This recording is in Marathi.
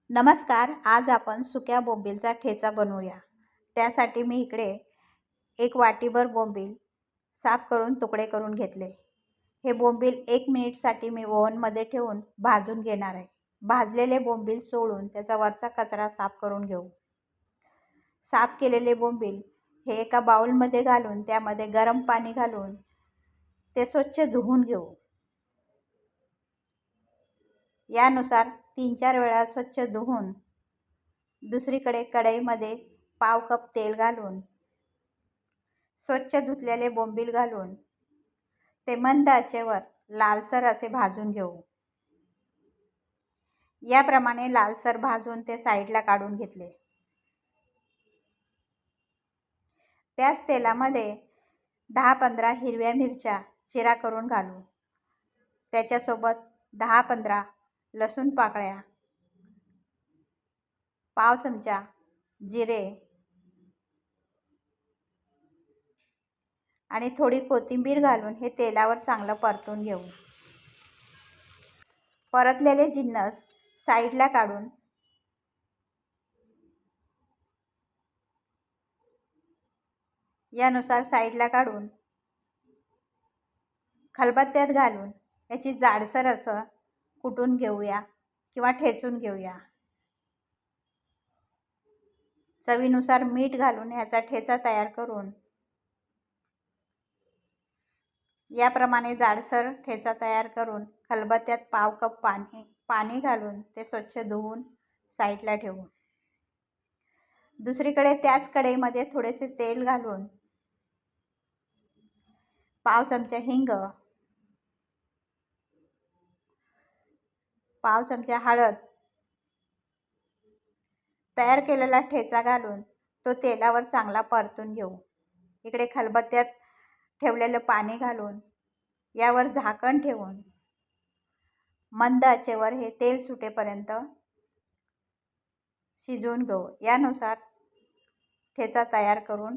नमस्कार. आज आपण सुक्या बोंबीलचा ठेचा बनवूया. त्यासाठी मी इकडे एक वाटीभर बोंबील साफ करून तुकडे करून घेतले. हे बोंबील 1 मिनिटसाठी मी ओव्हनमध्ये ठेवून भाजून घेणार आहे. भाजलेले बोंबील सोडून त्याचा वरचा कचरा साफ करून घेऊ. साफ केलेले बोंबील हे एका बाउलमध्ये घालून त्यामध्ये गरम पाणी घालून ते स्वच्छ धुवून घेऊ. यानुसार 3-4 वेळा स्वच्छ धुवून दुसरीकडे कढईमध्ये पाव कप तेल घालून स्वच्छ धुतलेले बोंबील घालून ते मंद आचेवर लालसर असे भाजून घेऊ. याप्रमाणे लालसर भाजून ते साईडला काढून घेतले. त्याच तेलामध्ये 10-15 हिरव्या मिरच्या चिरा करून घालू. त्याच्यासोबत 10-15 लसूण पाकळ्या, पाव चमचा जिरे आणि थोडी कोथिंबीर घालून हे तेलावर चांगलं परतून घेऊ. परतलेले जिन्नस साईडला काढून यानुसार साईडला काढून खलबत्त्यात घालून याची जाडसर असं कुटून घेऊया किंवा ठेचून घेऊया. चवीनुसार मीठ घालून याचा ठेचा तयार करून याप्रमाणे जाडसर ठेचा तयार करून खलबत्त्यात पाव कप पाणी घालून ते स्वच्छ धुवून साईडला ठेवू. दुसरीकडे त्याच कढईमध्ये थोडेसे तेल घालून पाव चमचा हिंग, पाव चमचा हळद, तयार केलेला ठेचा घालून तो तेलावर चांगला परतून घेऊ. इकडे खलबत्त्यात ठेवलेलं पाणी घालून यावर झाकण ठेवून मंद आचेवर हे तेल सुटेपर्यंत शिजवून घेऊ. यानुसार ठेचा तयार करून